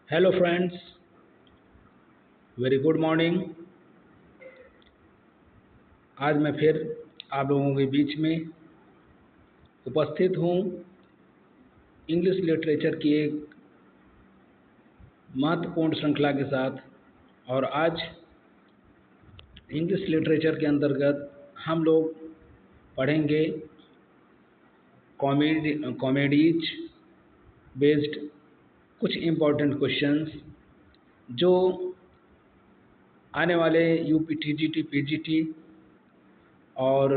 Hello friends, very good morning. आज मैं फिर आप लोगों के बीच में उपस्थित हूँ इंग्लिश लिटरेचर की एक महत्वपूर्ण श्रृंखला के साथ। और आज इंग्लिश लिटरेचर के अंतर्गत हम लोग पढ़ेंगे कॉमेडीज बेस्ड कुछ इम्पोर्टेंट क्वेश्चंस जो आने वाले यूपी टीजीटी पीजीटी और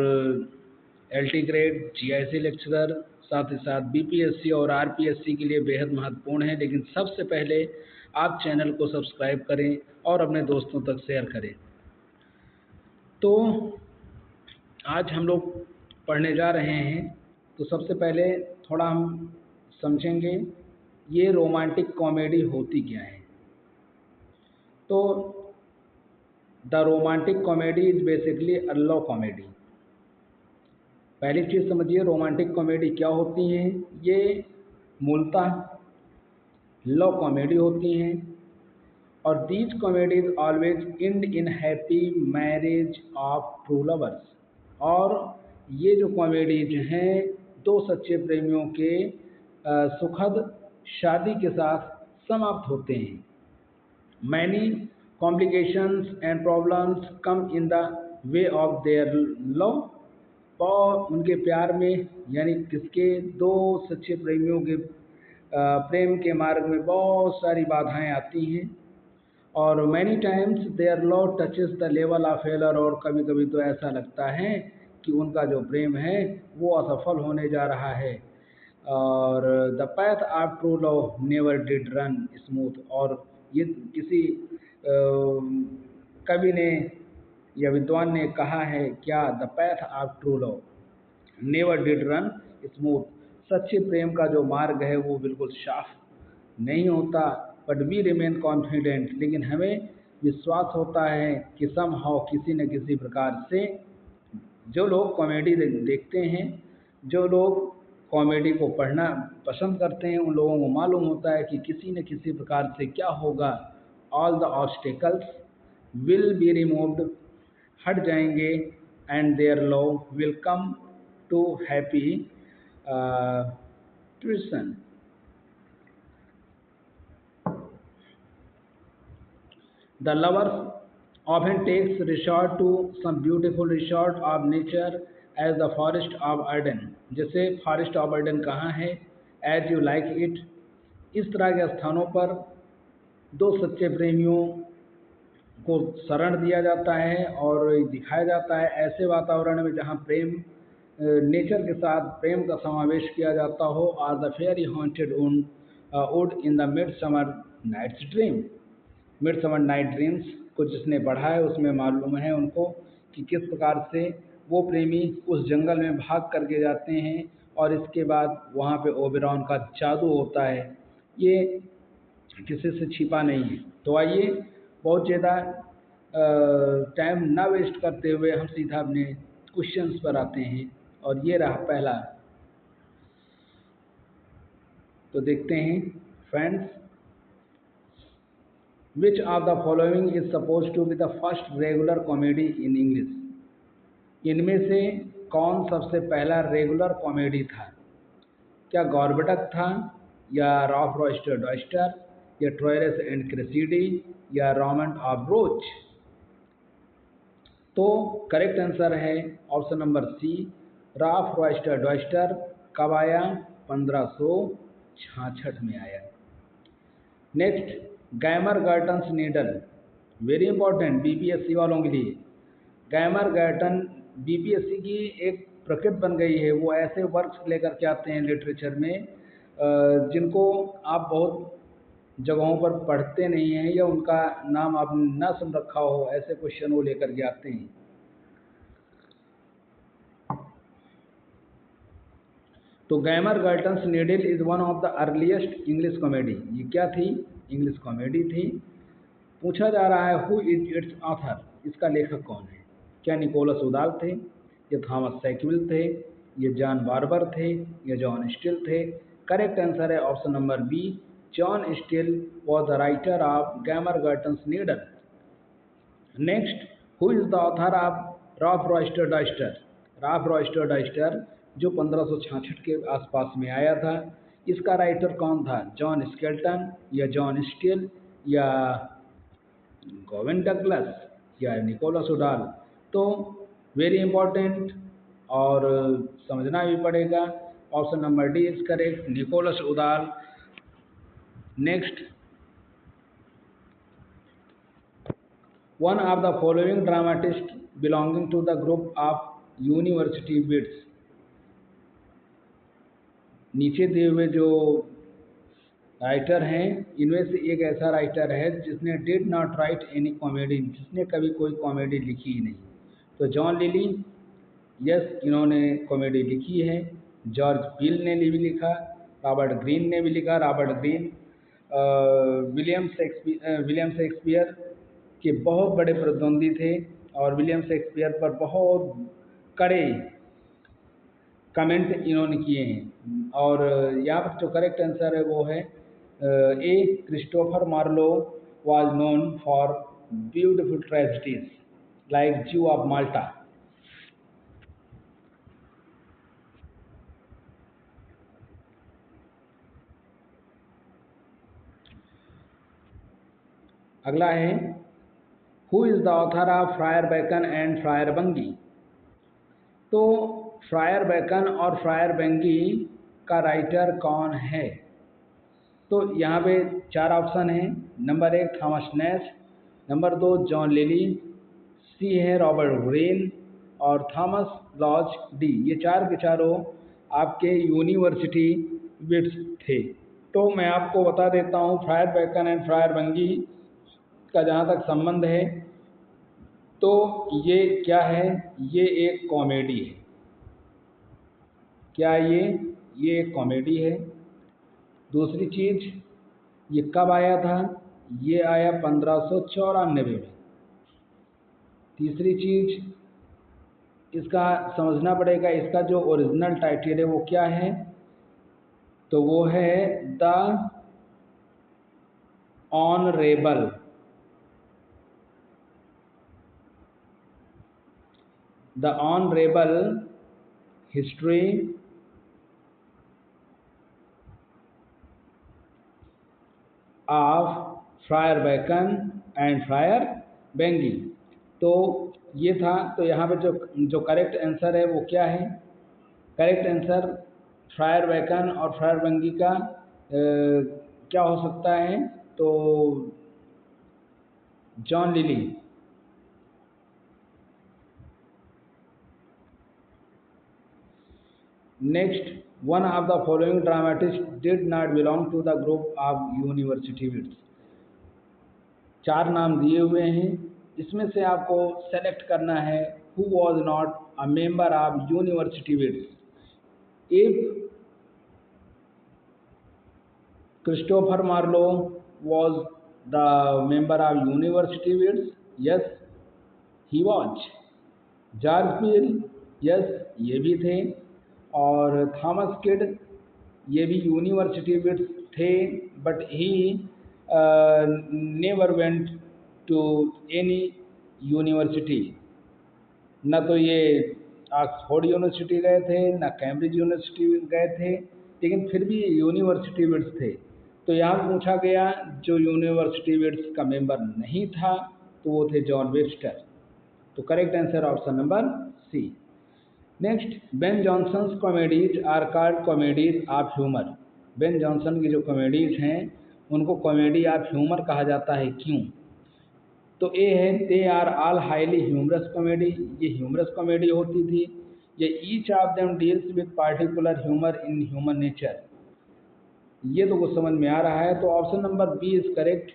एलटी ग्रेड जीआईसी लेक्चरर साथ ही साथ बीपीएससी और आरपीएससी के लिए बेहद महत्वपूर्ण है। लेकिन सबसे पहले आप चैनल को सब्सक्राइब करें और अपने दोस्तों तक शेयर करें। तो आज हम लोग पढ़ने जा रहे हैं। तो सबसे पहले थोड़ा हम समझेंगे ये रोमांटिक कॉमेडी होती क्या है। तो the romantic comedy is basically a love comedy. पहली चीज़ समझिए रोमांटिक कॉमेडी क्या होती हैं। ये मूलतः लव कॉमेडी होती हैं और these comedies always and in happy marriage of true lovers. और ये जो कॉमेडीज हैं दो सच्चे प्रेमियों के सुखद शादी के साथ समाप्त होते हैं। Many complications and problems come in the way of their love. और उनके प्यार में यानी किसके दो सच्चे प्रेमियों के प्रेम के मार्ग में बहुत सारी बाधाएं आती हैं। और many times their love touches the level of failure. और कभी कभी तो ऐसा लगता है कि उनका जो प्रेम है वो असफल होने जा रहा है। और the path of true love never did run smooth. और ये किसी कवि ने या विद्वान ने कहा है क्या, the path of true love never did run smooth. सच्चे प्रेम का जो मार्ग है वो बिल्कुल साफ नहीं होता। But we remain confident. लेकिन हमें विश्वास होता है कि समहाउ किसी न किसी प्रकार से जो लोग कॉमेडी देखते हैं, जो लोग कॉमेडी को पढ़ना पसंद करते हैं, उन लोगों को मालूम होता है कि किसी न किसी प्रकार से क्या होगा। All the obstacles will be removed, हट जाएंगे, and their love will come to happy fruition. The lovers often takes resort to some beautiful resort of nature as the forest of Arden। जैसे फॉरेस्ट ऑफ अर्डन कहाँ है, as you like it. इस तरह के स्थानों पर दो सच्चे प्रेमियों को शरण दिया जाता है और दिखाया जाता है ऐसे वातावरण में जहाँ प्रेम नेचर के साथ प्रेम का समावेश किया जाता हो। Are the fairy haunted wood in the midsummer night's dream. Midsummer night dreams को जिसने पढ़ा है उसमें मालूम है उनको कि किस प्रकार से वो प्रेमी उस जंगल में भाग करके जाते हैं और इसके बाद वहाँ पे ओबेरॉन का जादू होता है। ये किसी से छिपा नहीं है। तो आइए बहुत ज़्यादा टाइम ना वेस्ट करते हुए हम सीधा अपने क्वेश्चंस पर आते हैं। और ये रहा पहला। तो देखते हैं friends, Which of the following is supposed to be the first regular comedy in English? इनमें से कौन सबसे पहला रेगुलर कॉमेडी था? क्या गॉर्बटक था, या रॉफ रॉयस्टर डॉयस्टर, या ट्रोयरस एंड क्रेसिडी, या रॉमंड ऑफ ब्रोच? तो करेक्ट आंसर है option number C, Ralph Roister Doister. कब आया? 1566 में आया। Next, Gammer Gurton's Needle, very important BPSC वालों के लिए। गैमर गर्टन बीपीएससी की एक प्रकृति बन गई है। वो ऐसे वर्क्स लेकर के आते हैं लिटरेचर में जिनको आप बहुत जगहों पर पढ़ते नहीं हैं या उनका नाम आपने ना सुन रखा हो, ऐसे क्वेश्चन वो लेकर के आते हैं। तो Gammer Gurton's Needle is one of the earliest English comedy. ये क्या थी? इंग्लिश कॉमेडी थी। पूछा जा रहा है हु इज इट्स ऑथर, इसका लेखक कौन है? क्या निकोलस उदाल थे, या थॉमस सैकविल थे, या जॉन बार्बर थे, या जॉन स्टिल थे? करेक्ट आंसर है option number B, John Steele was the writer of Gammergurten's Needle. Next, who is the author of Ralph Roister Doister? Ralph Roister Doister जो 1566 के आसपास में आया था, इसका राइटर कौन था? जॉन स्केल्टन या जॉन स्टील या गोविन डगलस या निकोलस उडाल? तो वेरी इंपॉर्टेंट और समझना भी पड़ेगा। Option number D is correct, Nicholas Udall. Next, one of the following dramatists belonging to the group of university wits। नीचे दिए हुए जो राइटर हैं, इनमें से एक ऐसा राइटर है जिसने did not right any comedy, जिसने कभी कोई कॉमेडी लिखी ही नहीं। तो जॉन लिली, यस, इन्होंने कॉमेडी लिखी है। जॉर्ज पील ने भी लिखा, रॉबर्ट ग्रीन ने भी लिखा। रॉबर्ट ग्रीन विलियम शेक्सपियर के बहुत बड़े प्रतिद्वंदी थे और विलियम शेक्सपियर पर बहुत कड़े कमेंट इन्होंने किए हैं। और यहाँ पर जो करेक्ट आंसर है वो है A, Christopher Marlowe was known for beautiful tragedies like Jew of Malta. अगला है, who is the author of Friar Bacon and Friar Bungay? तो फ्रायर बैकन और फ्रायर बंगी का राइटर कौन है? तो यहाँ पे 4 ऑप्शन हैं। Number 1 Thomas Nashe, number 2 John Lyly, C है रॉबर्ट ग्रीन और थॉमस लॉज डी। ये 4 के चारों आपके यूनिवर्सिटी विट्स थे। तो मैं आपको बता देता हूँ, fryer Bacon and Friar Bungay का जहाँ तक संबंध है तो ये क्या है? ये एक कॉमेडी है। क्या ये एक कॉमेडी है। दूसरी चीज़, ये कब आया था? ये आया 1594 में। तीसरी चीज़, इसका समझना पड़ेगा, इसका जो ओरिजिनल टाइटल है वो क्या है? तो वो है the honourable history of Friar Bacon and Friar Bungay. तो ये था। तो यहाँ पे जो करेक्ट आंसर है वो क्या है? करेक्ट आंसर फ्रायर बैकन और फ्रायर बेंगी का क्या हो सकता है? तो John Lyly. Next, one of the following dramatist did not belong to the group of university wits. 4 नाम दिए हुए हैं, इसमें से आपको सेलेक्ट करना है who was not a member of university wits. If Christopher Marlowe was the member of university wits, yes he was. George Peele, yes ये भी थे। और थॉमस किड, ये भी यूनिवर्सिटी विट्स थे, but he never went to any university. न तो ये ऑक्सफोर्ड यूनिवर्सिटी गए थे, न कैम्ब्रिज यूनिवर्सिटी गए थे, लेकिन फिर भी यूनिवर्सिटी विट्स थे। तो यहाँ पूछा गया जो यूनिवर्सिटी विट्स का मेंबर नहीं था, तो वो थे जॉन वेबस्टर। तो correct answer option number C. Next, Ben Jonson's comedies are called comedies of humour. Ben Jonson की जो कॉमेडीज हैं उनको कॉमेडी ऑफ ह्यूमर कहा जाता है, क्यों? तो ए है, they are all highly humorous comedy. ये ह्यूमरस कॉमेडी होती थी। ये each of them deals with particular humour in human nature. ये तो कुछ समझ में आ रहा है। तो option number B is correct.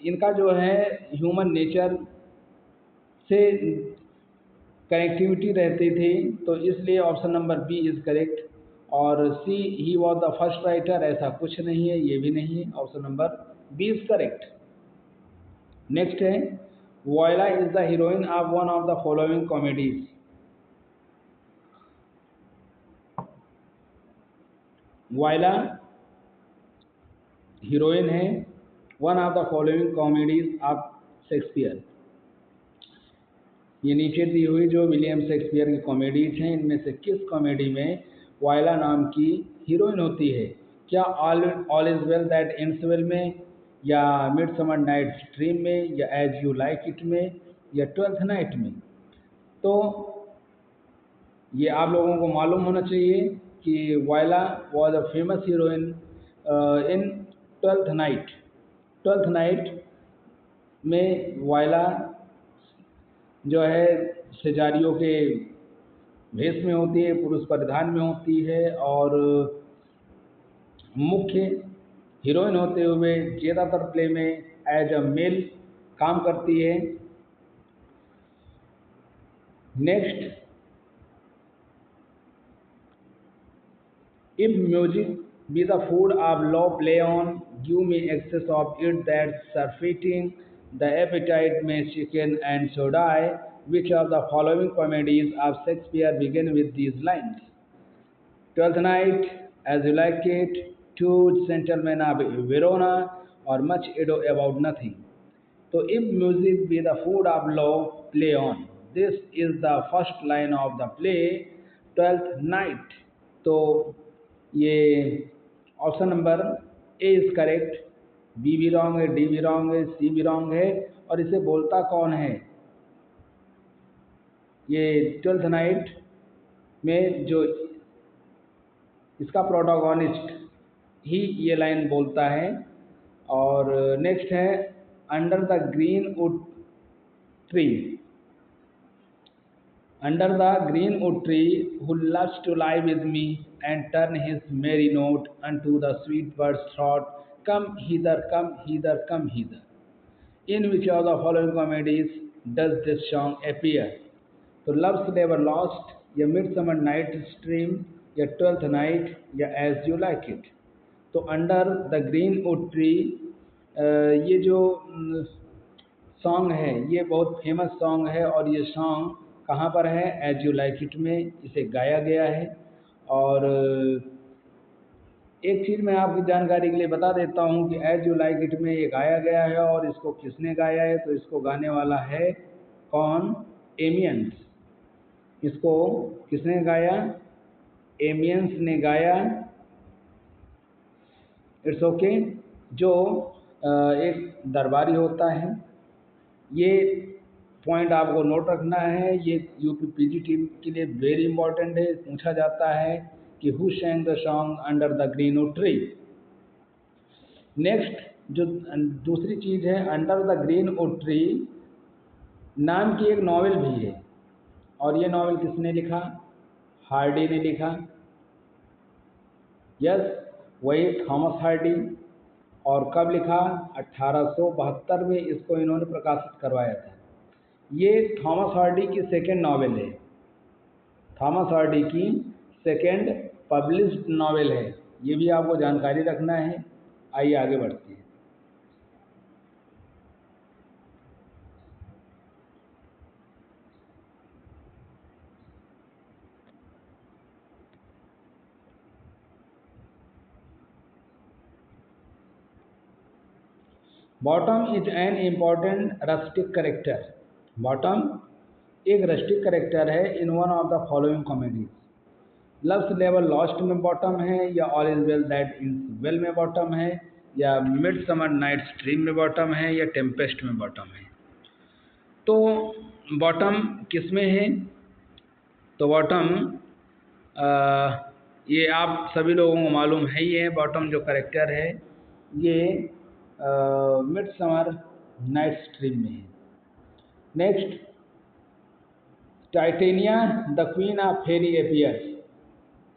इनका जो है ह्यूमन नेचर से कनेक्टिविटी रहती थी, तो इसलिए option number B is correct. और C, he was the first writer, ऐसा कुछ नहीं है, ये भी नहीं है। Option number B is correct. Next है, Viola is the heroine of one of the following comedies. Viola heroine है one of the following comedies of Shakespeare. ये नीचे दी हुई जो विलियम शेक्सपियर की कॉमेडीज हैं इनमें से किस कॉमेडी में वायला नाम की हीरोइन होती है? क्या all is well that ends well में, या मिडसमर नाइट्स ड्रीम में, या एज यू लाइक इट में, या ट्वेल्थ नाइट में? तो ये आप लोगों को मालूम होना चाहिए कि Viola was a famous heroine in Twelfth Night. Twelfth Night में वायला जो है सेजारियों के भेष में होती है, पुरुष परिधान में होती है और मुख्य हीरोइन होते हुए ज़्यादातर प्ले में एज अ मेल काम करती है। Next, if music be the food of low play on, give me excess of it that's surfeiting the appetite may chicken and so die. Which of the following comedies of Shakespeare begin with these lines? Twelfth Night, As You Like It, Two Gentlemen of Verona, or Much Ado About Nothing? So if music be the food of love, play on. This is the first line of the play, Twelfth Night. तो ये option number A is correct, B भी wrong है, D भी wrong है, C भी wrong है। और इसे बोलता कौन है? ये ट्वेल्थ नाइट में जो इसका प्रोटोगोनिस्ट ही ये लाइन बोलता है। और नेक्स्ट है under the green wood tree. Under the greenwood tree, who loves to lie with me and turn his merry note unto the sweet bird's throat, come hither, come hither, come hither. In which of the following comedies does this song appear? तो Love's Never Lost, या Midsummer Night's Dream, या Twelfth Night, या As You Like It? तो Under the Greenwood Tree ये जो song है ये बहुत फेमस सॉन्ग है और ये सॉन्ग कहाँ पर है? एज यू लाइक इट में इसे गाया गया है। और एक चीज़ मैं आपकी जानकारी के लिए बता देता हूँ कि एज यू लाइक इट में ये गाया गया है और इसको किसने गाया है? तो इसको गाने वाला है कौन? एमियंस। इसको किसने गाया? एमियंस ने गाया। It's okay. जो एक दरबारी होता है, ये पॉइंट आपको नोट रखना है, ये यूपी पीजीटी के लिए वेरी इंपॉर्टेंट है। पूछा जाता है कि who sang the song under the greenwood tree. Next जो दूसरी चीज़ है, अंडर द ग्रीनवुड ट्री नाम की एक नॉवेल भी है और ये नॉवेल किसने लिखा? हार्डी ने लिखा। यस, वही थॉमस हार्डी। और कब लिखा? 1872 में इसको इन्होंने प्रकाशित करवाया था। ये थॉमस हार्डी की सेकेंड नॉवेल है, थॉमस हार्डी की सेकेंड पब्लिश्ड नॉवेल है। ये भी आपको जानकारी रखना है। आइए आगे बढ़ते हैं। Bottom is an important rustic character. Bottom एक रस्टिक करेक्टर है in one of the following comedies. Loves never lost में बॉटम है, या all is well that is well में बॉटम है, या मिडसमर नाइट्स ड्रीम में बॉटम है, या टेम्पेस्ट में बॉटम है। तो बॉटम किस में है? तो बॉटम ये आप सभी लोगों को मालूम है ही है। बॉटम जो करेक्टर है ये मिडसमर नाइट्स ड्रीम में है। Next, Titania the queen of fairy appears.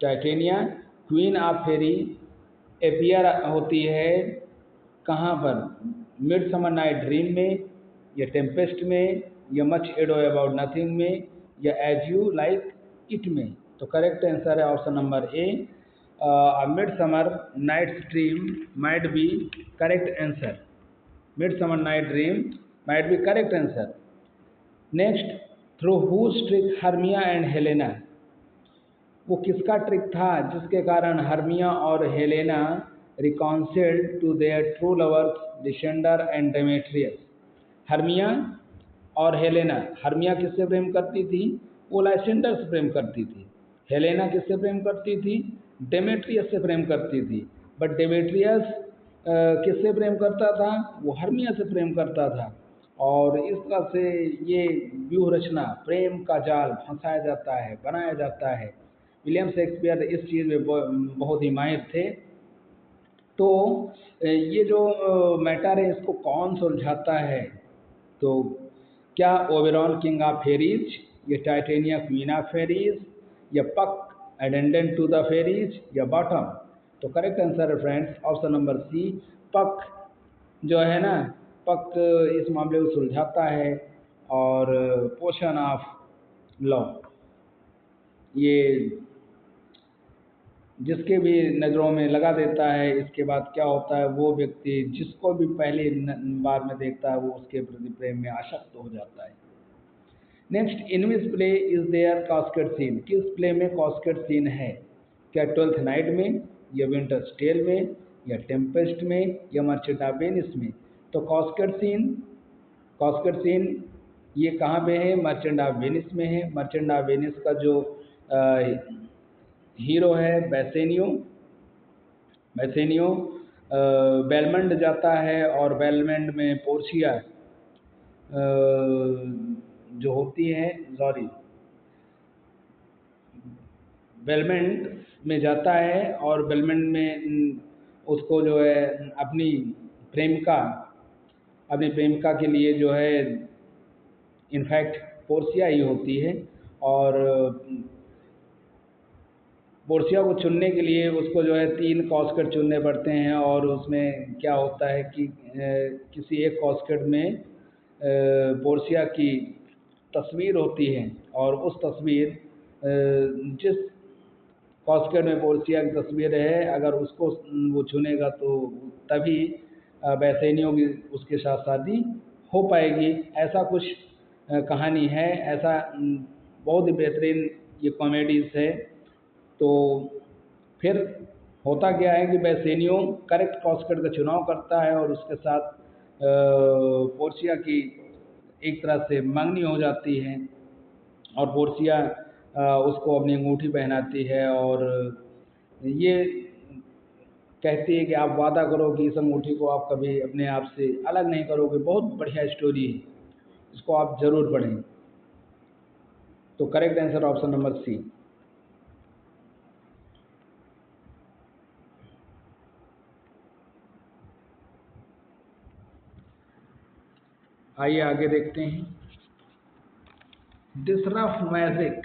Titania queen of fairy appear होती है कहाँ पर? मिडसमर नाइट ड्रीम में, या टेम्पेस्ट में, या मच एडो अबाउट नथिंग में, या एज यू लाइक इट में? तो करेक्ट आंसर है option number A, midsummer night's dream might be correct answer. Midsummer night dream might be correct answer. Next, through whose trick Hermia and Helena. वो किसका trick था जिसके कारण Hermia और Helena reconciled to their true lovers Lysander and Demetrius। Hermia और Helena, Hermia किससे प्रेम करती थी? वो लाइसेंडर से प्रेम करती थी। हेलेना किससे प्रेम करती थी? डेमेट्रियस से प्रेम करती थी। बट डेमेट्रियस किससे प्रेम करता था? वो हर्मिया से प्रेम करता था। और इस तरह से ये व्यूह रचना, प्रेम का जाल फंसाया जाता है, बनाया जाता है। विलियम शेक्सपियर इस चीज़ में बहुत ही माहिर थे। तो ये जो मैटर है इसको कौन सुलझाता है? तो क्या ओबेरॉन किंग ऑफ फेरीज, या टाइटेनिया क्वीन ऑफ फेरीज, या पक एडेंडेंट टू द फेरीज, या बॉटम? तो करेक्ट आंसर है फ्रेंड्स ऑप्शन नंबर सी, पक जो है ना, पक इस मामले को सुलझाता है और पोशन ऑफ लव ये जिसके भी नज़रों में लगा देता है। इसके बाद क्या होता है, वो व्यक्ति जिसको भी पहली बार में देखता है वो उसके प्रति प्रेम में आसक्त हो जाता है। Next, in which play is there casket scene? किस प्ले में कॉस्केट सीन है? क्या ट्वेल्थ नाइट में, या विंटर्स टेल में, या टेम्पेस्ट में, या मर्चेंट ऑफ वेनिस में? तो कॉस्केट सीन ये कहाँ पे है? मर्चेंट ऑफ वेनिस में है। मर्चेंट ऑफ वेनिस का जो हीरो है बेसेनियो बेलमंड जाता है और बेलमंड में पोर्शिया जो होती है, सॉरी, बेलमंड में जाता है और बेलमंड में उसको जो है अपनी प्रेमिका के लिए जो है इनफैक्ट पोर्शिया ही होती है। और पोर्शिया को चुनने के लिए उसको जो है 3 कॉस्केट चुनने पड़ते हैं। और उसमें क्या होता है कि किसी एक कॉस्केट में पोर्शिया की तस्वीर होती है और उस तस्वीर जिस कॉस्केट में पोर्शिया की तस्वीर है, अगर उसको वो चुनेगा तो तभी बेसेनियो की उसके साथ शादी हो पाएगी। ऐसा कुछ कहानी है। ऐसा बहुत ही बेहतरीन ये कॉमेडीज़ है। तो फिर होता क्या है कि बेसेनियो करेक्ट कॉस्केट का चुनाव करता है और उसके साथ पोर्शिया की एक तरह से मंगनी हो जाती है और पोर्शिया उसको अपनी अंगूठी पहनाती है और ये कहती है कि आप वादा करो कि इस अंगूठी को आप कभी अपने आप से अलग नहीं करोगे। बहुत बढ़िया स्टोरी है, इसको आप ज़रूर पढ़ें। तो correct answer option number C. आइए आगे देखते हैं। This rough magic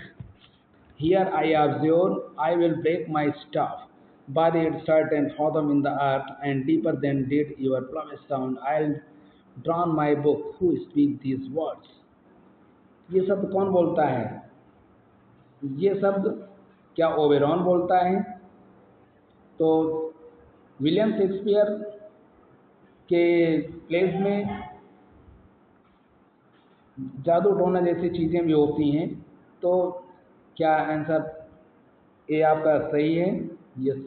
here I observe, I will break my staff, bury it certain fathom in the earth, and deeper than did your plummet sound, I'll drown my book, who speak these words? ये शब्द कौन बोलता है? ये शब्द क्या Oberon बोलता है? तो विलियम शेक्सपियर के प्लेस में जादू टोना जैसी चीज़ें भी होती हैं। तो क्या आंसर ए आपका सही है? यस,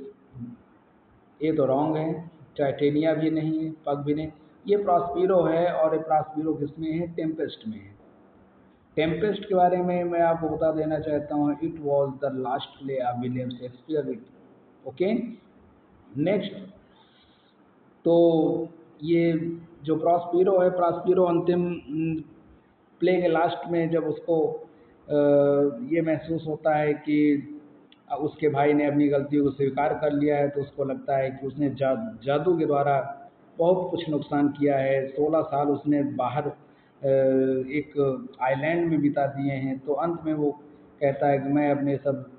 ये तो रॉन्ग है। टाइटेनिया भी नहीं है, पग भी नहीं। ये प्रॉस्पिरो है और ये प्रॉस्पिरो किसमें है? टेम्पेस्ट में है। टेम्पेस्ट के बारे में मैं आपको बता देना चाहता हूँ, it was the last play of William Shakespeare. Okay, next. तो ये जो प्रॉस्पिरो है, प्रॉस्पिरो अंतिम प्ले के लास्ट में जब उसको ये महसूस होता है कि उसके भाई ने अपनी गलतियों को स्वीकार कर लिया है, तो उसको लगता है कि उसने जादू के द्वारा बहुत कुछ नुकसान किया है। 16 साल उसने बाहर एक आइलैंड में बिता दिए हैं। तो अंत में वो कहता है कि मैं अपने सब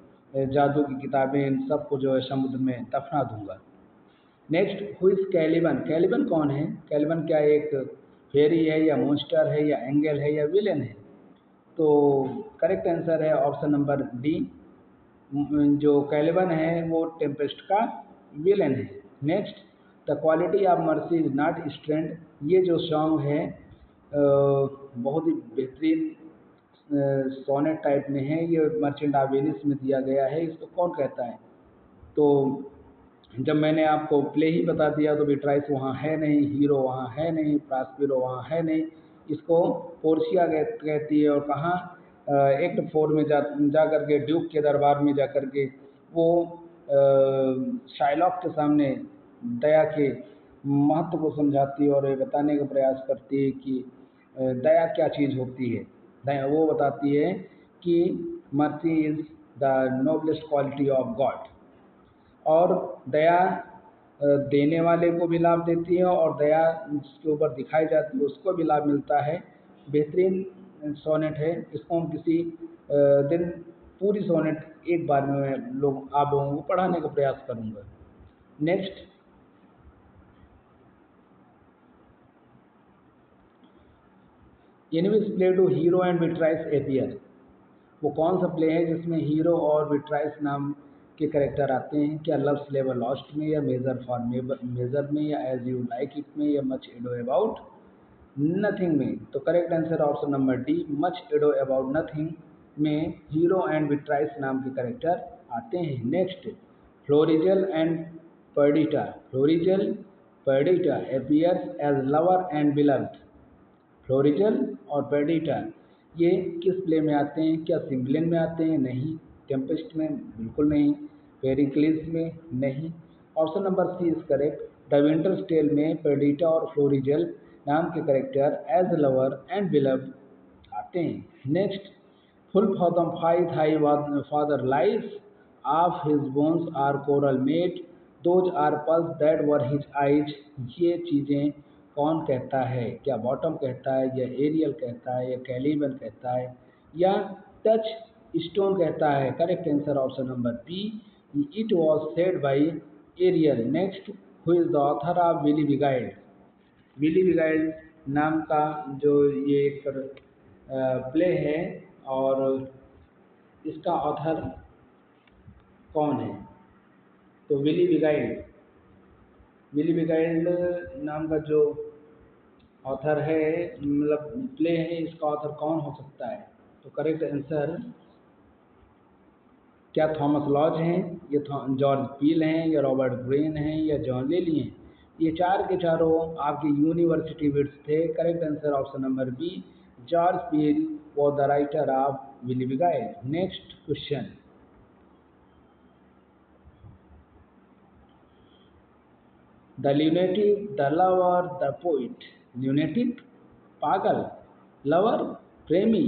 जादू की किताबें इन सबको जो है समुद्र में दफना दूंगा। Next, who is Caliban? Caliban कौन है? कैलिबन क्या एक फेरी है, या मॉन्स्टर है, या एंगल है, या विलेन है? तो करेक्ट आंसर है ऑप्शन नंबर डी। जो कैलिबन है वो टेम्पेस्ट का विलेन है। Next, the quality of mercy is not strength. ये जो सॉन्ग है बहुत ही बेहतरीन सोनेट टाइप में है। ये मर्चेंट ऑफ वेनिस में दिया गया है। इसको कौन कहता है? तो जब मैंने आपको प्ले ही बता दिया तो विट्राइस वहाँ है नहीं, हीरो वहाँ है नहीं, प्रास्पिरो वहाँ है नहीं। इसको पोर्शिया कहती है। और कहाँ एक्ट 4 में जा करके ड्यूक के दरबार में जा करके वो शाइलॉक के सामने दया के महत्व को समझाती है और ये बताने का प्रयास करती है कि दया क्या चीज़ होती है। दया वो बताती है कि mercy is the noblest quality of God. और दया देने वाले को भी लाभ देती है और दया जिसके ऊपर दिखाई जाती है उसको भी लाभ मिलता है। बेहतरीन सोनेट है। इसको हम किसी दिन पूरी सोनेट एक बार में आप लोगों को पढ़ाने का प्रयास करूँगा। Next, enemies play to Hero and Beatrice appear. वो कौन सा प्ले है जिसमें हीरो और विट्राइस नाम के कैरेक्टर आते हैं? क्या लव्स लेवर लॉस्ट में, या मेजर फॉर मेजर में, या एज यू लाइक इट में, या मच एडो अबाउट नथिंग में? तो correct answer option number D, Much Ado About nothing में हीरो एंड विट्राइस नाम के कैरेक्टर आते हैं। Next, Florizel and Perdita. Florizel Perdita appears as lover and beloved. Florizel और पर्डिटा ये किस प्ले में आते हैं? क्या सिम्बलिन में आते हैं? नहीं। टेम्पेस्ट में? बिल्कुल नहीं। पेरिक्लिस में? नहीं। Option number C is correct. The winter's tale में पर्डिटा और फ्लोरिजल नाम के character as lover and beloved आते हैं। Next, full for the faith high father life of his bones are coral made, those are pearls that were his eyes. ये चीज़ें कौन कहता है? क्या बॉटम कहता है, या एरियल कहता है, या कैलिबन कहता है, या टच स्टोन कहता है? Correct answer option number B, it was said by Ariel. Next, who is the author of Willy Beguiled. Willy Beguiled नाम का जो ये एक प्ले है और इसका ऑथर कौन है? तो विली विगाइल्ड नाम का जो ऑथर है, मतलब प्ले है, इसका ऑथर कौन हो सकता है? तो करेक्ट आंसर क्या थॉमस लॉज हैं, या जॉर्ज पील हैं, या रॉबर्ट ग्रीन हैं, या जॉन लेली हैं? ये चार के चारों आपके यूनिवर्सिटी बिट्स थे। Correct answer option number B, George Peele was the writer of Willy Beguiled. Next question, the lunatic, the lover, the poet. Lunatic पागल, लवर प्रेमी,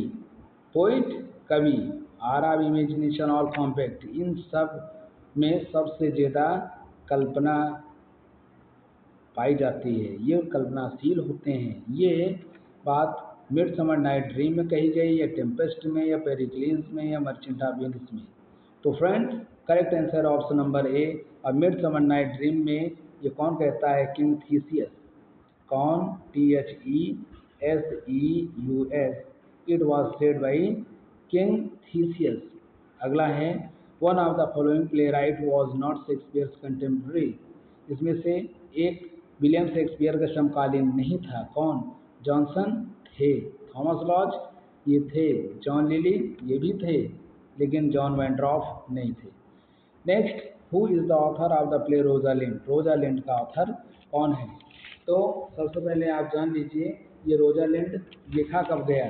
पोइट कवि। आर ऑफ इमेजिनेशन और कॉम्पैक्ट, इन सब में सबसे ज़्यादा कल्पना पाई जाती है, ये कल्पनाशील होते हैं। ये बात मिडसमर नाइट ड्रीम में कही गई, या टेम्पेस्ट में, या पेरिक्लिस में, या मर्चेंट ऑफ वेनिस में? तो friends, correct answer option number ए। अब मिडसमर नाइट ड्रीम में ये कौन कहता है? King Theseus. कौन? THESEUS। It was said by king Theseus. अगला है, one of the following play right was not Shakespeare's contemporary. इसमें से एक विलियम शेक्सपियर का समकालीन नहीं था। कौन? जॉनसन थे, थॉमस लॉज ये थे, जॉन लिली ये भी थे, लेकिन जॉन वैंड्रॉफ नहीं थे। Next, who is the author of the play Rosalind. Rosalind का ऑथर कौन है? तो सबसे पहले आप जान लीजिए ये रोजालिंड लिखा कब गया।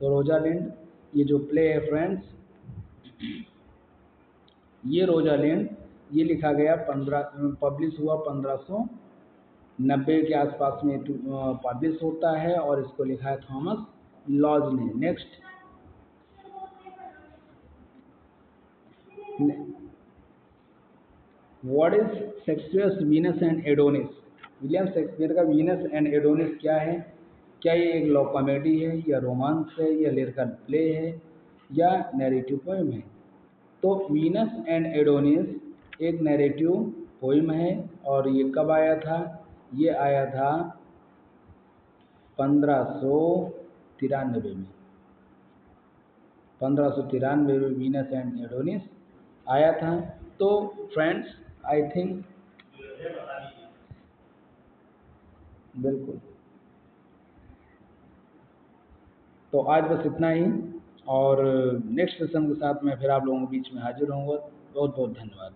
तो रोजालिंड ये जो प्ले है फ्रेंड्स, ये रोजालिंड ये लिखा गया पब्लिश हुआ 1590 के आसपास में पब्लिश होता है, और इसको लिखा है थॉमस लॉज ने। Next, what is Shakespeare's Venus and Adonis. William Shakespeare का वीनस एंड एडोनिस क्या है? क्या ये एक लव कॉमेडी है, या रोमांस है, या लिरिकल प्ले है, या नैरेटिव पोएम है? तो वीनस एंड एडोनिस एक नैरेटिव पोइम है, और ये कब आया था? ये आया था 1593 में। 1593 में वीनस एंड एडोनिस आया था। तो फ्रेंड्स, आई थिंक बिल्कुल, तो आज बस इतना ही, और नेक्स्ट सेशन के साथ मैं फिर आप लोगों के बीच में हाजिर होऊंगा। बहुत बहुत धन्यवाद।